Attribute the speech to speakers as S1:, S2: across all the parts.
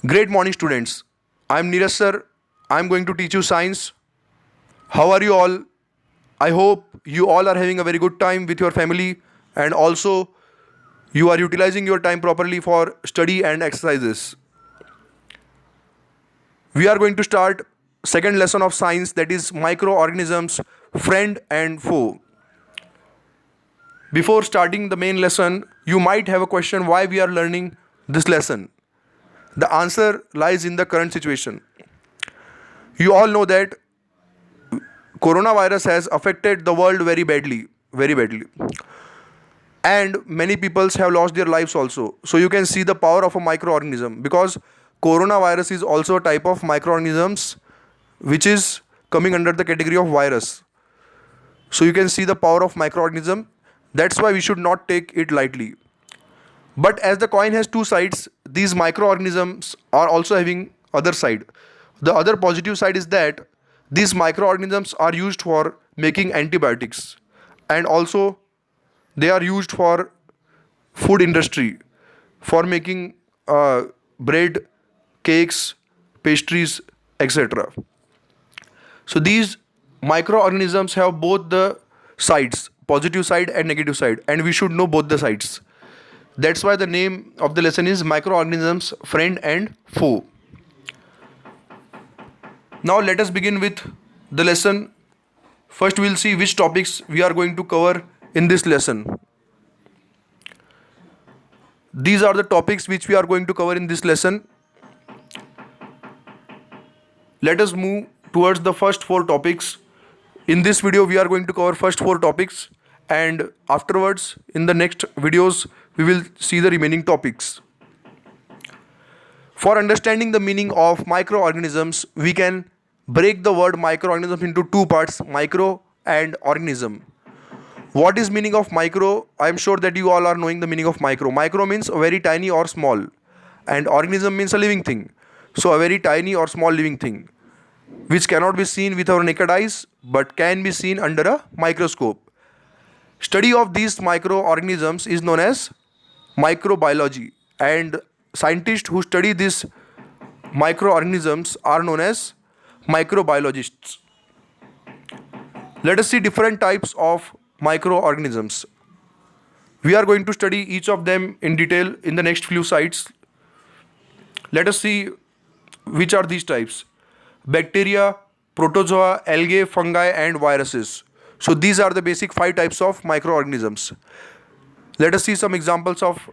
S1: Great morning, students. I'm Neeraj sir. I'm going to teach you science. How are you all? I hope you all are having a very good time with your family and also you are utilizing your time properly for study and exercises. We are going to start second lesson of science, that is microorganisms, friend and foe. Before starting the main lesson, you might have a question why we are learning this lesson. The answer lies in the current situation. You all know that coronavirus has affected the world very badly, and many peoples have lost their lives also. So you can see the power of a microorganism, because coronavirus is also a type of microorganisms which is coming under the category of virus. So you can see the power of microorganism. That's why we should not take it lightly. But as the coin has two sides, these microorganisms are also having other side. The other positive side is that these microorganisms are used for making antibiotics, and also they are used for food industry, for making bread, cakes, pastries, etc. So these microorganisms have both the sides, positive side and negative side, and we should know both the sides. That's why the name of the lesson is microorganisms, friend and foe. Now let us begin with the lesson. First we'll see which topics we are going to cover in this lesson. These are the topics which we are going to cover in this lesson. Let us move towards the first four topics. In this video we are going to cover first four topics, and afterwards in the next videos we will see the remaining topics. For understanding the meaning of microorganisms, we can break the word microorganism into two parts, micro and organism. What is meaning of micro? I am sure that you all are knowing the meaning of micro. Micro means very tiny or small, and organism means a living thing. So a very tiny or small living thing which cannot be seen with our naked eyes but can be seen under a microscope. Study of these microorganisms is known as microbiology, and scientists who study these microorganisms are known as microbiologists. Let us see different types of microorganisms. We are going to study each of them in detail in the next few slides. Let us see which are these types: bacteria, protozoa, algae, fungi and viruses. So these are the basic five types of microorganisms. Let us see some examples of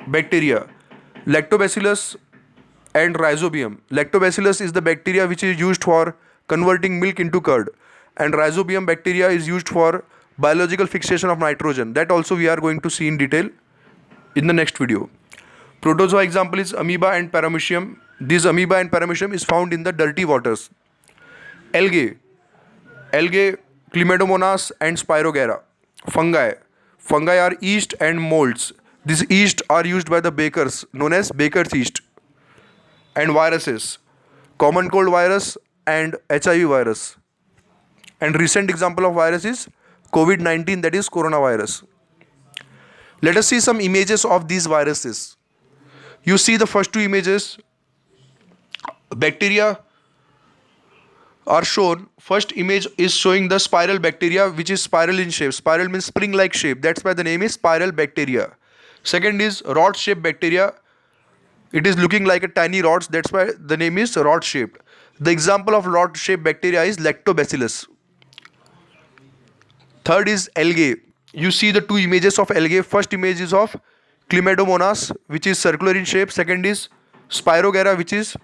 S1: bacteria. Lactobacillus and Rhizobium. Lactobacillus is the bacteria which is used for converting milk into curd, and Rhizobium bacteria is used for biological fixation of nitrogen. That also we are going to see in detail in the next video. Protozoa example is amoeba and paramecium. This amoeba and paramecium is found in the dirty waters. Algae, Chlamydomonas and Spirogyra. Fungi are yeast and molds. These yeast are used by the bakers, known as baker's yeast. And viruses, common cold virus and HIV virus. And recent example of virus is COVID-19, that is coronavirus. Let us see some images of these viruses. You see the first two images. Bacteria are shown. First image is showing the spiral bacteria, which is spiral in shape. Spiral means spring-like shape. That's why the name is spiral bacteria. Second is rod-shaped bacteria. It is looking like a tiny rods. That's why the name is rod-shaped. The example of rod-shaped bacteria is Lactobacillus. Third is algae. You see the two images of algae. First image is of Chlamydomonas, which is circular in shape. Second is Spirogyra, which is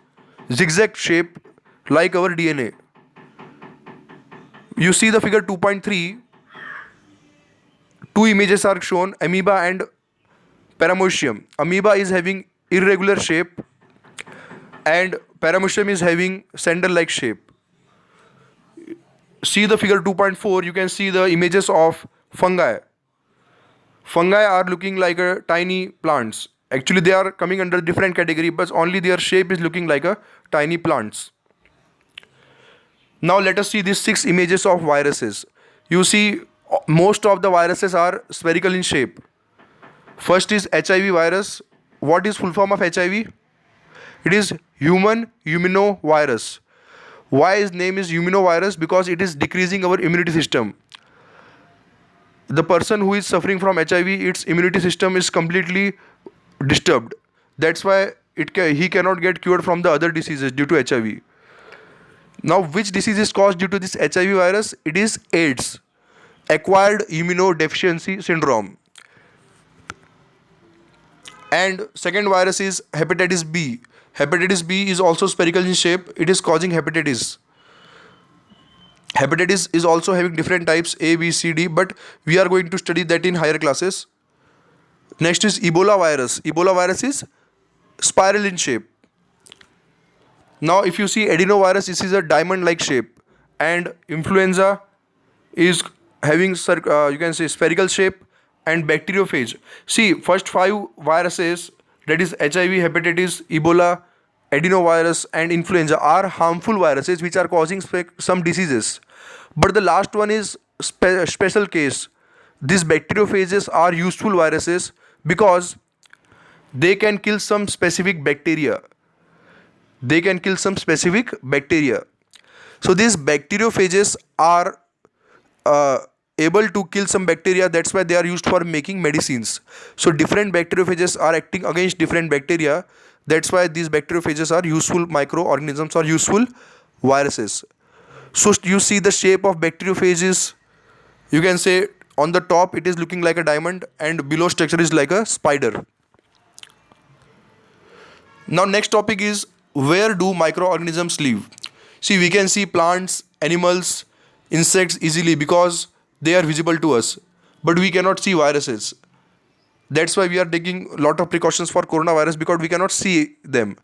S1: zigzag shape like our DNA. You see the figure 2.3. Two images are shown, amoeba and paramecium. Amoeba is having irregular shape and paramecium is having sandal-like shape. See the figure 2.4, you can see the images of fungi. Fungi are looking like a tiny plants. Actually they are coming under different category, but only their shape is looking like a tiny plants. Now let us see these six images of viruses. You see most of the viruses are spherical in shape. First is HIV virus. What is full form of HIV? It is human immunovirus. Why its name is immunovirus? Because it is decreasing our immunity system. The person who is suffering from HIV, its immunity system is completely disturbed. That's why he cannot get cured from the other diseases due to HIV. Now, which disease is caused due to this HIV virus? It is AIDS, acquired immunodeficiency syndrome. And second virus is hepatitis B. Hepatitis B is also spherical in shape. It is causing hepatitis. Hepatitis is also having different types A, B, C, D, but we are going to study that in higher classes. Next is Ebola virus. Ebola virus is spiral in shape. Now, if you see adenovirus, this is a diamond-like shape, and influenza is having you can say spherical shape, and bacteriophage. See, first five viruses, that is HIV, hepatitis, Ebola, adenovirus, and influenza, are harmful viruses which are causing some diseases. But the last one is special case. These bacteriophages are useful viruses because they can kill some specific bacteria. They can kill some specific bacteria. So these bacteriophages are able to kill some bacteria. That's why they are used for making medicines. So different bacteriophages are acting against different bacteria. That's why these bacteriophages are useful microorganisms or useful viruses. So you see the shape of bacteriophages. You can say on the top it is looking like a diamond, and below structure is like a spider. Now next topic is, where do microorganisms live? See, we can see plants, animals, insects easily because they are visible to us, but we cannot see viruses. That's why we are taking a lot of precautions for coronavirus, because we cannot see them.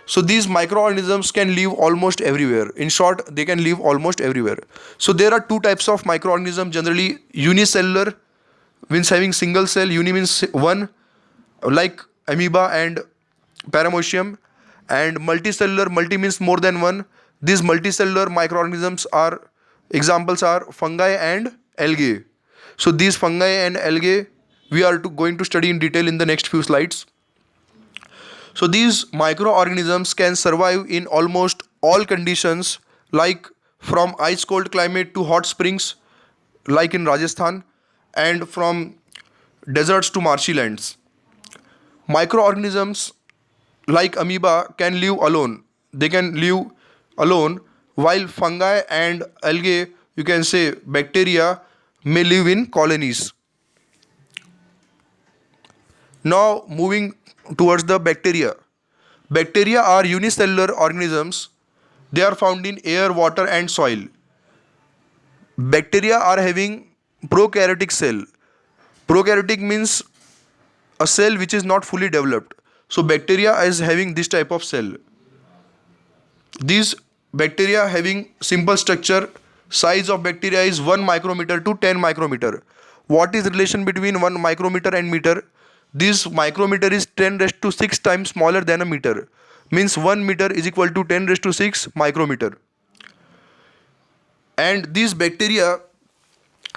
S1: So these microorganisms can live almost everywhere. In short, they can live almost everywhere. So there are two types of microorganisms generally: unicellular, means having single cell, uni means one, like amoeba and paramecium, and multicellular, multi means more than one. These multicellular microorganisms are, examples are fungi and algae. So these fungi and algae we are going to study in detail in the next few slides. So these microorganisms can survive in almost all conditions, like from ice cold climate to hot springs like in Rajasthan, and from deserts to marshy lands. Microorganisms like amoeba can live alone. They can live alone, while fungi and algae, you can say bacteria, may live in colonies. Now moving towards the bacteria. Bacteria are unicellular organisms. They are found in air, water, and soil. Bacteria are having prokaryotic cell. Prokaryotic means a cell which is not fully developed. So bacteria is having this type of cell. These bacteria having simple structure, size of bacteria is 1 micrometer to 10 micrometer. What is relation between 1 micrometer and meter? This micrometer is 10 raised to 6 times smaller than a meter. Means 1 meter is equal to 10 raised to 6 micrometer. And these bacteria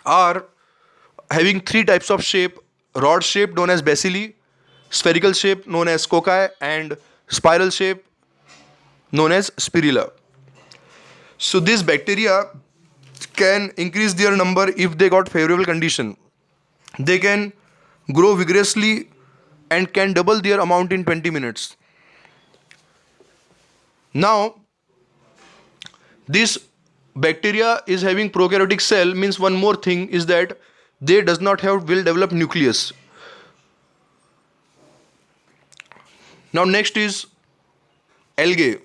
S1: are having three types of shape: rod shape known as bacilli, spherical shape known as cocci, and spiral shape known as spirilla. So these bacteria can increase their number if they got favorable condition. They can grow vigorously and can double their amount in 20 minutes. Now, this bacteria is having prokaryotic cell, means one more thing is that they does not have well developed nucleus. Now next is algae.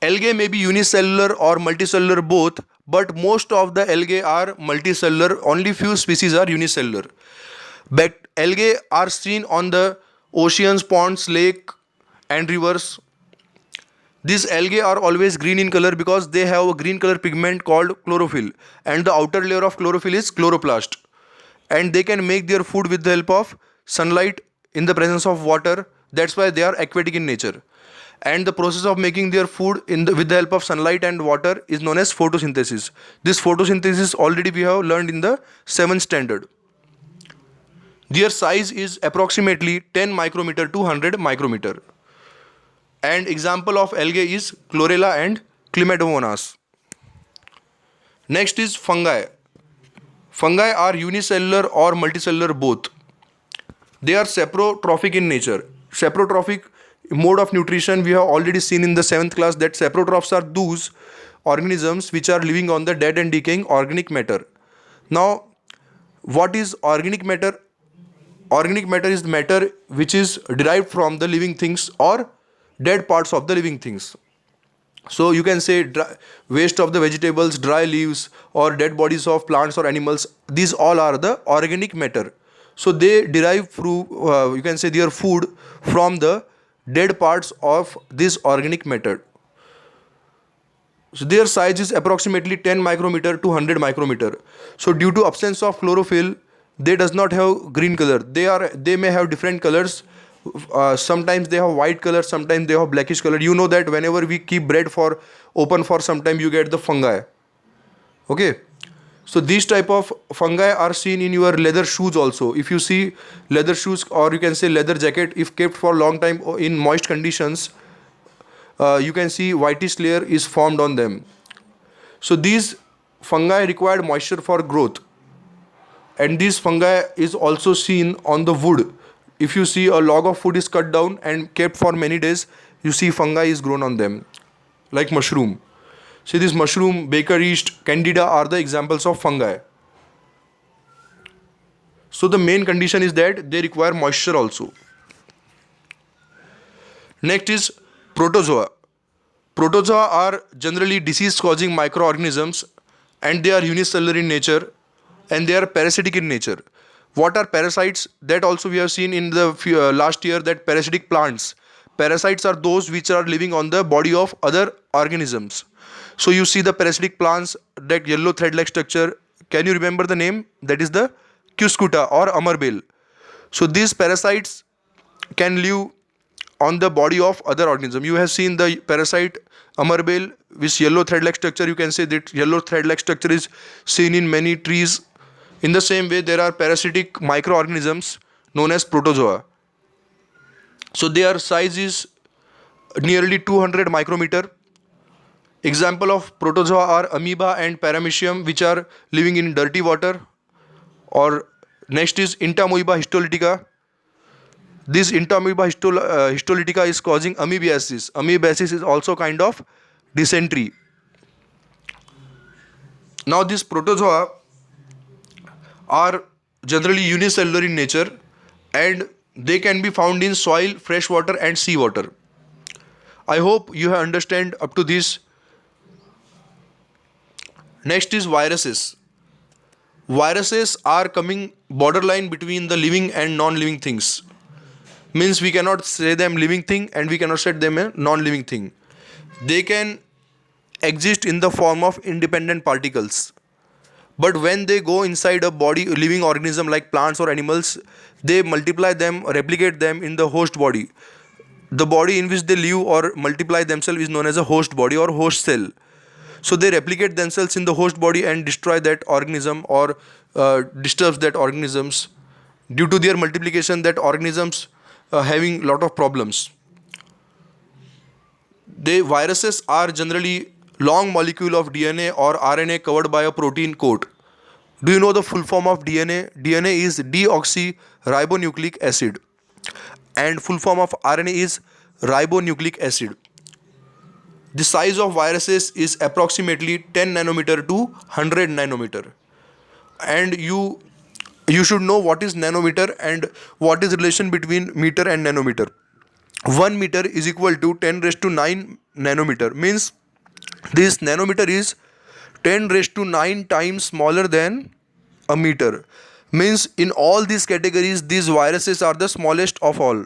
S1: Algae may be unicellular or multicellular both, but most of the algae are multicellular. Only few species are unicellular. But algae are seen on the oceans, ponds, lake, and rivers. These algae are always green in color because they have a green color pigment called chlorophyll, and the outer layer of chlorophyll is chloroplast. And they can make their food with the help of sunlight in the presence of water. That's why they are aquatic in nature. And the process of making their food with the help of sunlight and water is known as photosynthesis. This photosynthesis already we have learned in the 7th standard. Their size is approximately 10 micrometer to 100 micrometer. And example of algae is chlorella and Climadomonas. Next is fungi. Fungi are unicellular or multicellular both. They are saprotrophic in nature. Saprotrophic mode of nutrition, we have already seen in the 7th class that saprotrophs are those organisms which are living on the dead and decaying organic matter. Now, what is organic matter? Organic matter is matter which is derived from the living things or dead parts of the living things. So you can say waste of the vegetables, dry leaves, or dead bodies of plants or animals. These all are the organic matter. So they derive through, you can say, their food from the dead parts of this organic matter. So their size is approximately 10 micrometer to 100 micrometer. So due to absence of chlorophyll, they does not have green color. They may have different colors. Sometimes they have white color, sometimes they have blackish color. You know that whenever we keep bread for open for some time, you get the fungi. Okay. So these type of fungi are seen in your leather shoes also. If you see leather shoes, or you can say leather jacket, if kept for a long time in moist conditions, you can see whitish layer is formed on them. So these fungi require moisture for growth, and these fungi is also seen on the wood. If you see a log of wood is cut down and kept for many days, you see fungi is grown on them, like mushroom. See this mushroom, baker yeast, candida are the examples of fungi. So the main condition is that they require moisture also. Next is protozoa. Protozoa are generally disease-causing microorganisms, and they are unicellular in nature, and they are parasitic in nature. What are parasites? That also we have seen in the last year, that parasitic plants. Parasites are those which are living on the body of other organisms. So you see the parasitic plants, that yellow thread-like structure. Can you remember the name? That is the Cuscuta or Amarbale. So these parasites can live on the body of other organism. You have seen the parasite Amarbale with yellow thread-like structure. You can say that yellow thread-like structure is seen in many trees. In the same way, there are parasitic microorganisms known as protozoa. So their size is nearly 200 micrometer. Example of protozoa are amoeba and paramecium, which are living in dirty water. Or next is Entamoeba histolytica. This Entamoeba histolytica is causing amoebiasis. Amoebiasis is also kind of dysentery. Now these protozoa are generally unicellular in nature, and they can be found in soil, fresh water and sea water. I hope you have understand up to this. Next is viruses. Viruses are coming borderline between the living and non-living things. Means we cannot say them living thing and we cannot say them a non-living thing. They can exist in the form of independent particles. But when they go inside a body, living organism like plants or animals, they multiply them, replicate them in the host body. The body in which they live or multiply themselves is known as a host body or host cell. So they replicate themselves in the host body and destroy that organism, or disturbs that organisms. Due to their multiplication, that organisms having lot of problems. The viruses are generally long molecule of DNA or RNA covered by a protein coat. Do you know the full form of DNA? DNA is deoxyribonucleic acid, and full form of RNA is ribonucleic acid. The size of viruses is approximately 10 nanometer to 100 nanometer. And you should know what is nanometer and what is relation between meter and nanometer. 1 meter is equal to 10 raised to 9 nanometer. Means this nanometer is 10 raised to 9 times smaller than a meter. Means in all these categories, these viruses are the smallest of all.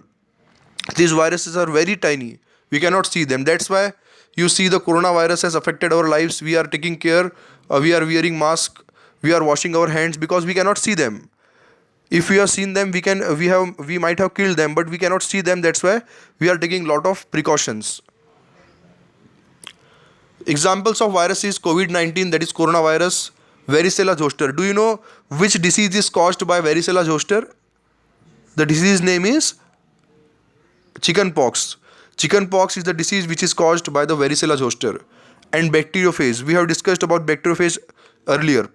S1: These viruses are very tiny. We cannot see them. That's why you see the coronavirus has affected our lives. We are taking care. We are wearing mask. We are washing our hands because we cannot see them. If we have seen them, we might have killed them, but we cannot see them. That's why we are taking lot of precautions. Examples of viruses: COVID-19, that is coronavirus; varicella zoster. Do you know which disease is caused by varicella zoster? The disease name is chickenpox. Chickenpox is the disease which is caused by the varicella zoster. And bacteriophage, we have discussed about bacteriophage earlier.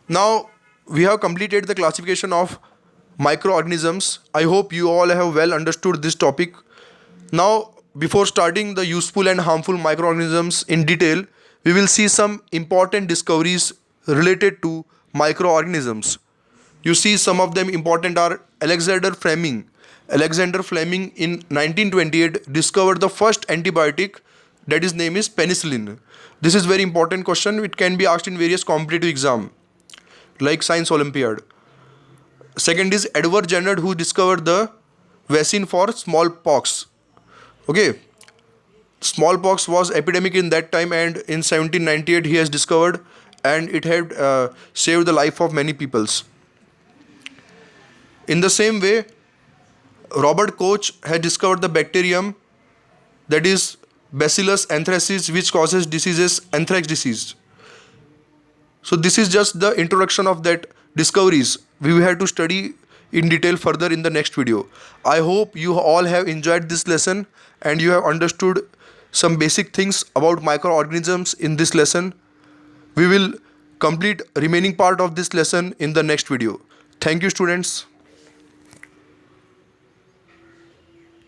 S1: Now we have completed the classification of microorganisms. I hope you all have well understood this topic. Now, before starting the useful and harmful microorganisms in detail, we will see some important discoveries related to microorganisms. You see, some of them important are Alexander Fleming. Alexander Fleming in 1928 discovered the first antibiotic, that his name is penicillin. This is very important question. It can be asked in various competitive exam like Science Olympiad. Second is Edward Jenner, who discovered the vaccine for smallpox. Okay, smallpox was epidemic in that time, and in 1798 he has discovered, and it had saved the life of many peoples. In the same way, Robert Koch had discovered the bacterium, that is Bacillus anthracis, which causes diseases anthrax disease. So this is just the introduction of that discoveries. We will have to study in detail further in the next video. I hope you all have enjoyed this lesson and you have understood some basic things about microorganisms in this lesson. We will complete remaining part of this lesson in the next video. Thank you, students.